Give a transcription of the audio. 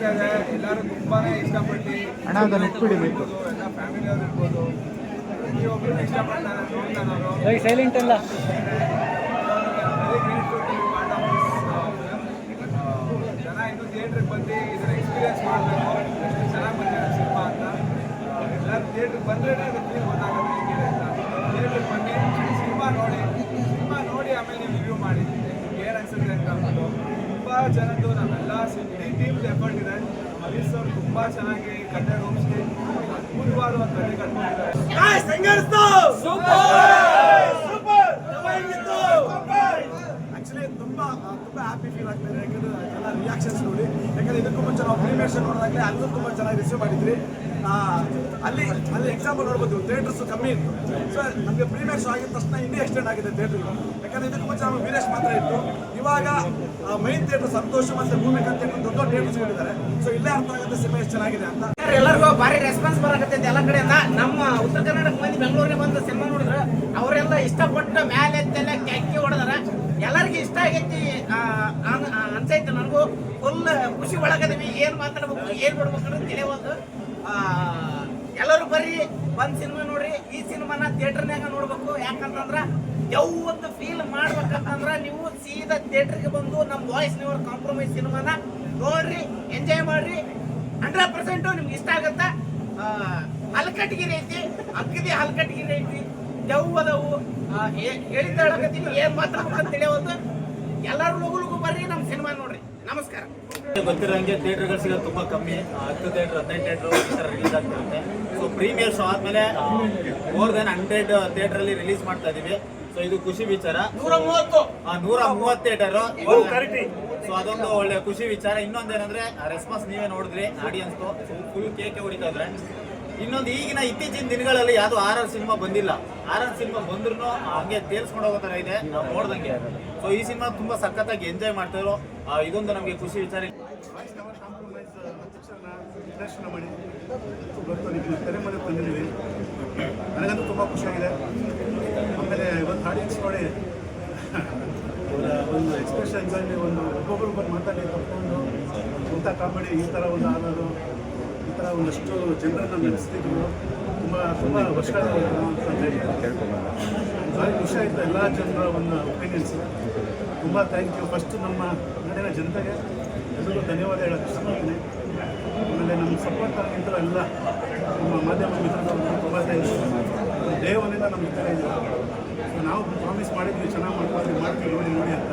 ಆಗ್ತಾ ಇದೆ. ಎಲ್ಲರೂ ತುಂಬಾನೇ ಇಷ್ಟಪಟ್ಟು ಇರ್ಬೋದು, ಎಲ್ಲ ಫ್ಯಾಮಿಲಿ ಅವ್ರು ಇರ್ಬೋದು, ಪ್ರತಿಯೊಬ್ಬರು ಇಷ್ಟಪಡ್ತಾರೆ, ನೋಡ್ತಾರೆ. ಸೈಲೆಂಟ್ ಅಲ್ಲ ಜನ ಇನ್ನೂ ಥಿಯೇಟ್ರಿಗೆ ಬಂದು ಇದನ್ನ ಎಕ್ಸ್ಪೀರಿಯನ್ಸ್ ಮಾಡಬೇಕು. ಎಷ್ಟು ಚೆನ್ನಾಗಿ ಬಂದಿದೆ ಸಿನಿಮಾ ಅಂತ ಎಲ್ಲರೂ ಥಿಯೇಟ್ರಿಗೆ ಬಂದ್ರೆ ಅದು ಫೀಲ್ ಗೊತ್ತಾಗುತ್ತೆ ಹೇಗಿದೆ ಅಂತ. ಥಿಯೇಟ್ರಿಗೆ ಬನ್ನಿ, ಸಿನಿಮಾ ನೋಡಿ ಆಮೇಲೆ ನೀವು ರಿವ್ಯೂ ಮಾಡಿ ನಿಮ್ಗೆ ಏನು ಅನ್ಸುತ್ತೆ ಅಂತ ಅಂದ್ಬಿಟ್ಟು. ತುಂಬ ಜನದ್ದು ನಮ್ಮೆಲ್ಲ ಇಡೀ ಟೀಮ್ದು ಎಫರ್ಟ್ ಇದೆ. ಹರೀಶ್ ಅವರು ತುಂಬ ಚೆನ್ನಾಗಿ ಕತೆ ರೂಪಿಸಿ ಅದ್ಭುತವಾದ ಒಂದು ಕತೆ ಕಟ್ಕೊಂಡಿದ್ದಾರೆ. ಆಕ್ಚುಲಿ ತುಂಬಾ ಹ್ಯಾಪಿ ಫೀಲ್ ಆಗ್ತದೆ. ಯಾಕಂದ್ರೆ ಎಲ್ಲ ರಿಯಾಕ್ಷನ್ಸ್ ನೋಡಿ, ಯಾಕಂದ್ರೆ ಇದಕ್ಕೂ ಮುಂಚೆ ನಾವು ಪ್ರೀಮಿಯರ್ಷನ್ ನೋಡೋದಾಗಲೇ ಅಲ್ಲೂ ತುಂಬ ಚೆನ್ನಾಗಿ ರಿಸೀವ್ ಮಾಡಿದ್ರಿ. ಅಲ್ಲಿ ಎಕ್ಸಾಂಪಲ್ ನೋಡ್ಬೋದು, ಥಿಯೇಟರ್ಸ್ ಕಮ್ಮಿ ಇತ್ತು. ಸೊ ನಮಗೆ ಪ್ರೀಮಿಯರ್ ಶೋ ಆಗಿದ ತಕ್ಷಣ ಇನ್ನೂ ಎಕ್ಸ್ಟೆಂಡ್ ಆಗಿದೆ ಥಿಯೇಟರ್ಗಳು. ಯಾಕಂದ್ರೆ ಇದಕ್ಕೂ ಮುಂಚೆ ನಮಗೆ ವೀರೇಶ್ ಮಾತ್ರ ಇತ್ತು. ಇವಾಗ ಮೈನ್ ಥಿಯೇಟರ್ ಸಂತೋಷ್ ಮತ್ತೆ ಭೂಮಿಕ ಅಂತ ದೊಡ್ಡ ಥಿಯೇಟರ್ಸ್ ಕೊಂಡಿದ್ದಾರೆ. ಸೊ ಇಲ್ಲೇ ಅರ್ಥ ಆಗುತ್ತೆ ಸಿನಿಮಾ ಎಷ್ಟು ಚೆನ್ನಾಗಿದೆ ಅಂತ. ಎಲ್ಲರಿಗೂ ಭಾರಿ ರೆಸ್ಪಾನ್ಸ್ ಬರಾಕತ್ತೈತೆ ಎಲ್ಲ ಕಡೆಯಿಂದ. ನಮ್ಮ ಉತ್ತರ ಕರ್ನಾಟಕ ಮಂದಿ ಬೆಂಗಳೂರಿಗೆ ಬಂದು ಸಿನಿಮಾ ನೋಡಿದ್ರೆ ಅವರೆಲ್ಲ ಇಷ್ಟಪಟ್ಟು ಮ್ಯಾಲೆ ಎತ್ತೆಲ್ಲ ಕ್ಯಾಕಿ ಹೊಡೆದಾರ. ಎಲ್ಲರಿಗೂ ಇಷ್ಟ ಆಗೈತಿ ಅನ್ಸೈತೆ. ನನಗೂ ಫುಲ್ ಖುಷಿ ಒಳಗದೀವಿ. ಏನು ಮಾತಾಡ್ಬೇಕು ಏನು ಬಿಡ್ಬೇಕು ಅನ್ನೋದು ತಿಳಿಯೋದು. ಎಲ್ಲರೂ ಬರ್ರಿ, ಬಂದು ಸಿನಿಮಾ ನೋಡ್ರಿ. ಈ ಸಿನಿಮಾನ ಥಿಯೇಟರ್ನಾಗ ನೋಡ್ಬೇಕು. ಯಾಕಂತಂದ್ರೆ ಒಂದು ಫೀಲ್ ಮಾಡ್ಬೇಕಂತಂದ್ರೆ ನೀವು ಸೀದಾ ಥಿಯೇಟರ್ಗೆ ಬಂದು ನಮ್ಮ ವಾಯ್ಸ್ ನೀವು ಕಾಂಪ್ರಮೈಸ್ ಸಿನಿಮಾನ ನೋಡ್ರಿ, ಎಂಜಾಯ್ ಮಾಡ್ರಿ. 100% ನಿಮ್ಗೆ ಇಷ್ಟ ಆಗತ್ತ. ಹಲ್ಕಟ್ಗಿರಿ ಐತಿ, ಅಗ್ಗದಿ ಹಲ್ಕಟ್ಗಿರಿ ಐತಿ, ಅದಾವು ಹೇಳಿದ ಹೇಳಕತ್ತೀನಿ. ಏನ್ ಮಾತಾಡ್ಬೇಕಂತ ತಿಳಿಯೋದು. ಎಲ್ಲರೂ ಲಗು ಬರ್ರಿ, ನಮ್ಮ ಸಿನಿಮಾ ನೋಡ್ರಿ. ನಮಸ್ಕಾರ. ಗೊತ್ತಿರೋಂಗೆ ಥಿಯೇಟರ್ಗಳು ಸಿಗೋದು ತುಂಬ ಕಮ್ಮಿ. 10 ಥಿಯೇಟರ್ 15 ಥಿಯೇಟರ್ ಈ ಥರ ರಿಲೀಸ್ ಆಗ್ತಿರುತ್ತೆ. ಸೊ ಪ್ರೀಮಿಯರ್ ಶೋ ಆದಮೇಲೆ ಮೋರ್ ದೆನ್ 100 ಥಿಯೇಟ್ರಲ್ಲಿ ರಿಲೀಸ್ ಮಾಡ್ತಾ ಇದೀವಿ. ಸೊ ಇದು ಖುಷಿ ವಿಚಾರ. 130 ಥಿಯೇಟರು. ಸೊ ಅದೊಂದು ಒಳ್ಳೆ ಖುಷಿ ವಿಚಾರ. ಇನ್ನೊಂದೇನಂದ್ರೆ ರೆಸ್ಪಾನ್ಸ್ ನೀವೇ ನೋಡಿದ್ರಿ, ಆಡಿಯನ್ಸ್ ಫುಲ್ ಕೇಕೆ ಹೊಡಿತಾ ಇದ್ರೆ. ಇನ್ನೊಂದು ಈಗಿನ ಇತ್ತೀಚಿನ ದಿನಗಳಲ್ಲಿ ಯಾವುದು ಆರ್ ಸಿನಿಮಾ ಬಂದಿಲ್ಲ. ಆರ್ ಸಿನಿಮಾ ಬಂದ್ರು ಹಂಗೆ ತೇಲ್ಸ್ಕೊಂಡು ಹೋಗೋ ಥರ ಇದೆ ನಾವು ನೋಡ್ದಂಗೆ. ಸೊ ಈ ಸಿನಿಮಾ ತುಂಬಾ ಸಖತ್ತಾಗಿ ಎಂಜಾಯ್ ಮಾಡ್ತಾರೋ, ಇದೊಂದು ನಮಗೆ ಖುಷಿ ವಿಚಾರ. ದರ್ಶನ ಮಾಡಿ ತೆರೆ ಮನೆ ತಂದಿದ್ದೀವಿ. ನನಗಂತೂ ತುಂಬ ಖುಷಿಯಾಗಿದೆ. ಆಮೇಲೆ ಒಂದು ಆಡಿಯನ್ಸ್ ನೋಡಿ ಒಂದು ಎಕ್ಸ್ಪ್ರೆಷನ್ಸ್ ಅಲ್ಲಿ ಒಂದು ಒಬ್ಬೊಬ್ಬರು ಬಂದು ಮಾತಾಡಿ ತಪ್ಪಿಕೊಂಡು ಇಂಥ ಕಾಮಿಡಿ ಈ ಥರ ಒಂದು ಆಡೋದು, ಈ ಥರ ಒಂದಷ್ಟು ಜನರನ್ನು ನಡೆಸ್ತಿದ್ರು. ತುಂಬ ವರ್ಷಗಳ ಅಂತ ಹೇಳಿ ಭಾರಿ ಖುಷಿ ಆಯಿತು. ಎಲ್ಲ ಜನರ ಒಂದು ಒಪಿನಿಯನ್ಸ್ ತುಂಬ ಥ್ಯಾಂಕ್ ಯು. ಫಸ್ಟ್ ನಮ್ಮ ನಾಡಿನ ಜನತೆಗೆ ಎಲ್ಲರಿಗೂ ಧನ್ಯವಾದ ಹೇಳೋಕ್ಕೆ ಇಷ್ಟಪಡ್ತೀನಿ. ಆಮೇಲೆ ನಮ್ಮ ಸಪೋರ್ಟ್ ಆಗಿದ್ದರು ಎಲ್ಲ ನಮ್ಮ ಮಾಧ್ಯಮ ಮಿತ್ರರು ತುಂಬ ಥ್ಯಾಂಕ್ಸ್. ಡೇ ಒನ್ನಿಂದ ನಮ್ಮ ಜೊತೆ ಇದ್ದೀವಿ. ನಾವು ಪ್ರಾಮಿಸ್ ಮಾಡಿದ್ವಿ ಚೆನ್ನಾಗಿ ಮಾಡ್ತೀವಿ ನೋಡಿ ಅಂತ.